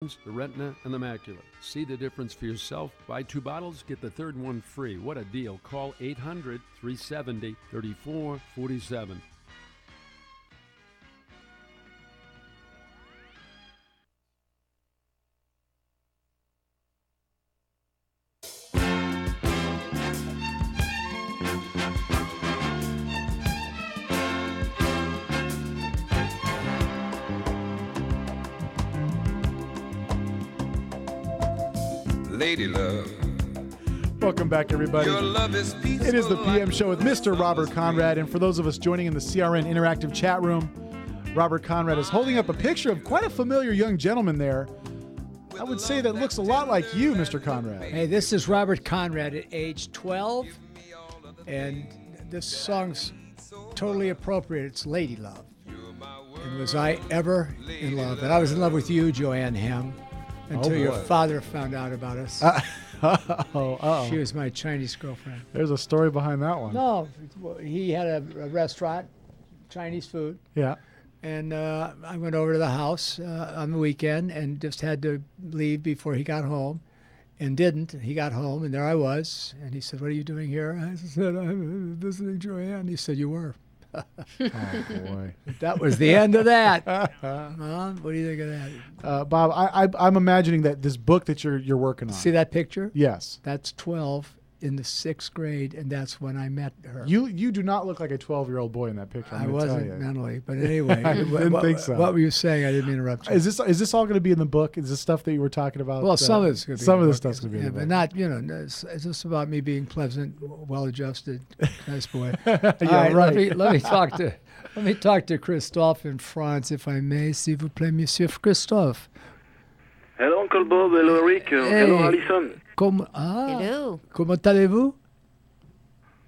the retina, and the macula. See the difference for yourself. Buy 2 bottles, get the third one free. What a deal. Call 800-370-3447. Lady love. Welcome back, everybody. Your love is peaceful. It is the PM Show with Mr. Robert Conrad. And for those of us joining in the CRN interactive chat room, Robert Conrad is holding up a picture of quite a familiar young gentleman there. I would say that looks a lot like you, Mr. Conrad. Hey, this is Robert Conrad at age 12. And this song's totally appropriate. It's Lady Love. And was I ever in love? And I was in love with you, Joanne Ham. Until your father found out about us. She was my Chinese girlfriend. There's a story behind that one. No, he had a restaurant, Chinese food. Yeah. And I went over to the house on the weekend and just had to leave before he got home. And didn't. He got home, and there I was. And he said, "What are you doing here?" I said, "I'm visiting Joanne." He said, "You were." Oh, boy. That was the end of that. What do you think of that? Bob, I'm imagining that this book that you're working on. See that picture? Yes. That's 12 in the 6th grade, and that's when I met her. You do not look like a 12-year-old boy in that picture. I wasn't mentally, but anyway. I didn't think so. What were you saying? I didn't interrupt you. Is this all going to be in the book? Is this stuff that you were talking about? Well, some of it's going to be. Some of the stuff's going to be in the book. But not, it's just about me being pleasant, well-adjusted, nice boy. Yeah, right. Let me talk to Christophe in France, if I may, s'il vous plaît, Monsieur Christophe. Hello, Uncle Bob. Hello, Rick. Hello, Alison. Hello. Comment allez-vous?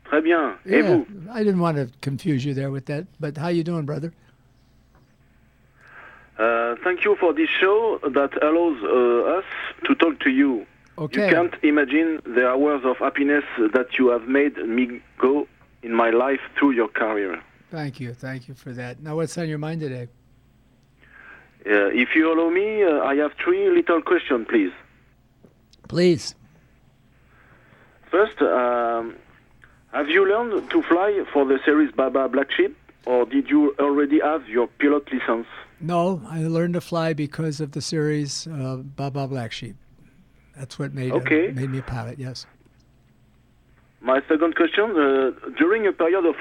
Très bien. Et vous? I didn't want to confuse you there with that, but how you doing, brother? Thank you for this show that allows us to talk to you. Okay. You can't imagine the hours of happiness that you have made me go in my life through your career. Thank you for that. Now, what's on your mind today? If you allow me, I have 3 little questions, please. Please. First, have you learned to fly for the series Baba Black Sheep, or did you already have your pilot license? No, I learned to fly because of the series Baba Black Sheep. That's what made me a pilot, yes. My second question, during a period of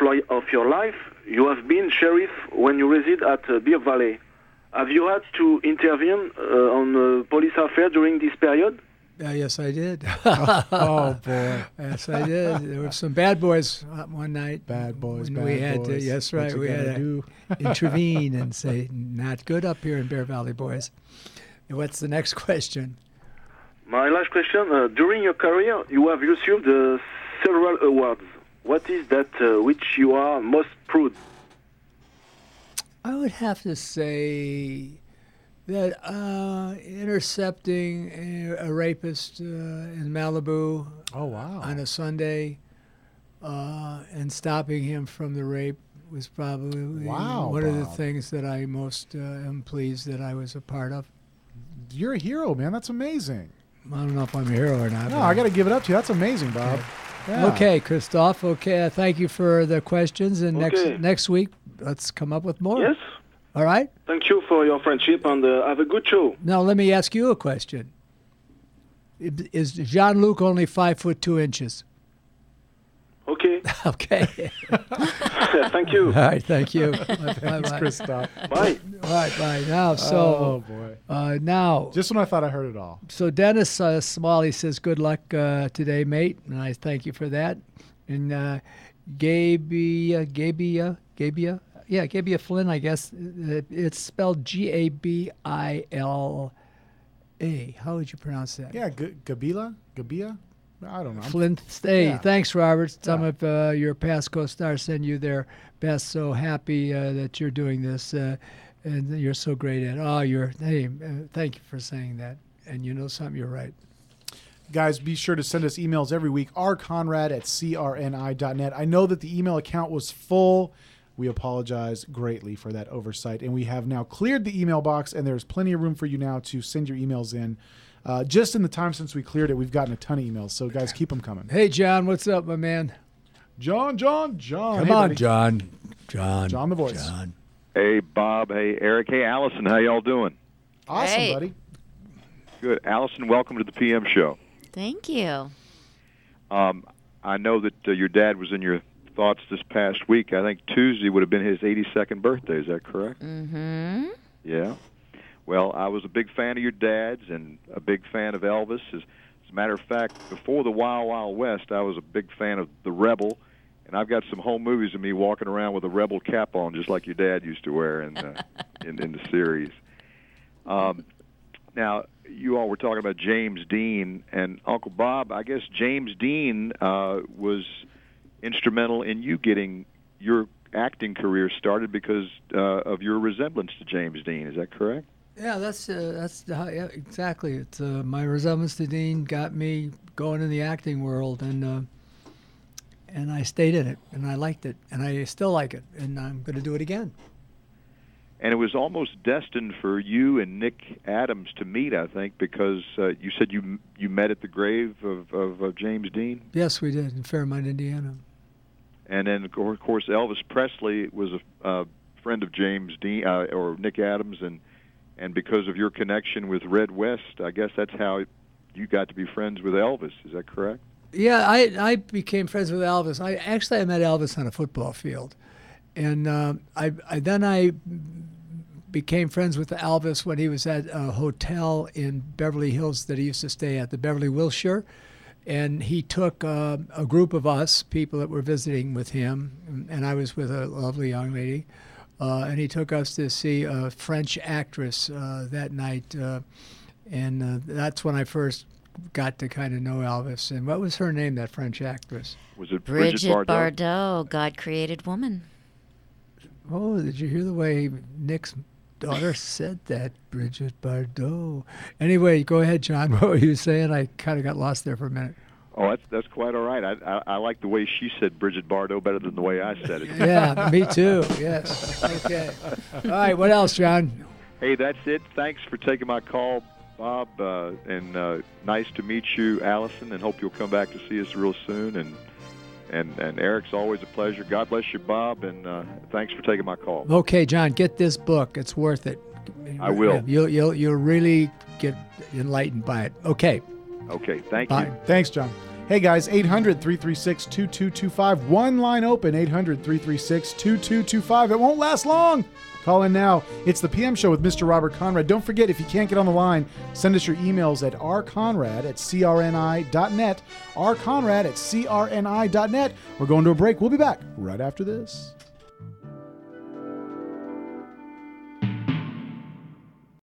your life, you have been sheriff when you reside at Beer Valley. Have you had to intervene on police affairs during this period? Yes, I did. Oh, boy. Yes, I did. There were some bad boys one night. Bad boys. We had to intervene and say, not good up here in Bear Valley, boys. And what's the next question? My last question, during your career, you have received several awards. What is that which you are most proud? I would have to say that intercepting a rapist in Malibu on a Sunday and stopping him from the rape was probably one of the things that I most am pleased that I was a part of. You're a hero, man. That's amazing. I don't know if I'm a hero or not. No, I got to give it up to you. That's amazing, Bob. Yeah. Okay, Christophe. Okay, thank you for the questions. And next week, let's come up with more. Yes. All right? Thank you for your friendship, and have a good show. Now, let me ask you a question. Is Jean-Luc only 5'2"? Okay. Okay. Thank you. All right, thank you. Thanks, Christophe. Bye. All right, bye. Now, boy. Now. Just when I thought I heard it all. So Dennis Smalley says, good luck today, mate. And I thank you for that. And Gabia Flynn, I guess. It's spelled Gabila. How would you pronounce that? Yeah, Gabila? I don't know. Flint. Hey, thanks, Robert. Some of your past co-stars send you their best. So happy that you're doing this, and you're so great at it. Thank you for saying that. And you know something, you're right. Guys, be sure to send us emails every week. rconrad@crni.net. I know that the email account was full We apologize greatly for that oversight, and we have now cleared the email box, and there's plenty of room for you now to send your emails in. Just in the time since we cleared it, we've gotten a ton of emails, so guys, keep them coming. Hey, John, what's up, my man? John. Come Hey, on, buddy. John the voice. John. Hey, Bob. Hey, Eric. Hey, Allison. How y'all doing? Awesome, Great. buddy. Good. Allison, welcome to the PM show. Thank you. I know that your dad was in your thoughts this past week. I think Tuesday would have been his 82nd birthday. Is that correct? Mm-hmm. Yeah. Well, I was a big fan of your dad's and a big fan of Elvis. As a matter of fact, before the Wild Wild West, I was a big fan of The Rebel. And I've got some home movies of me walking around with a Rebel cap on, just like your dad used to wear in the series. Now, you all were talking about James Dean, and Uncle Bob, I guess James Dean was instrumental in you getting your acting career started because of your resemblance to James Dean. Is that correct? Yeah, yeah, exactly. It's my resemblance to Dean got me going in the acting world, and I stayed in it, and I liked it, and I still like it, and I'm going to do it again. And it was almost destined for you and Nick Adams to meet, I think, because you said you met at the grave of James Dean. Yes, we did in Fairmont, Indiana. And then, of course, Elvis Presley was a friend of James Dean or Nick Adams, and because of your connection with Red West, I guess that's how you got to be friends with Elvis. Is that correct? Yeah, I became friends with Elvis. I met Elvis on a football field, and I became friends with Elvis when he was at a hotel in Beverly Hills that he used to stay at, the Beverly Wilshire, and he took a group of us, people that were visiting with him, and I was with a lovely young lady, and he took us to see a French actress that night, and that's when I first got to kind of know Elvis. And what was her name, that French actress? Was it Bridget Bardot, God-created woman. Oh, did you hear the way Nick's daughter said that? Bridget Bardot. Anyway, go ahead, John. What were you saying? I kind of got lost there for a minute. Oh, that's quite all right. I like the way she said Bridget Bardot better than the way I said it. Yeah, me too. Yes. Okay. All right, what else, John? Hey, that's it. Thanks for taking my call, Bob, and nice to meet you, Allison, and hope you'll come back to see us real soon. And Eric's always a pleasure. God bless you, Bob, and thanks for taking my call. Okay, John, get this book. It's worth it. I will. You'll really get enlightened by it. Okay. Okay, thank Bye. you. Thanks, John. Hey, guys, 800-336-2225. One line open, 800-336-2225. It won't last long. Call in now. It's the PM Show with Mr. Robert Conrad. Don't forget, if you can't get on the line, send us your emails at rconrad@crni.net, rconrad@crni.net. We're going to a break. We'll be back right after this.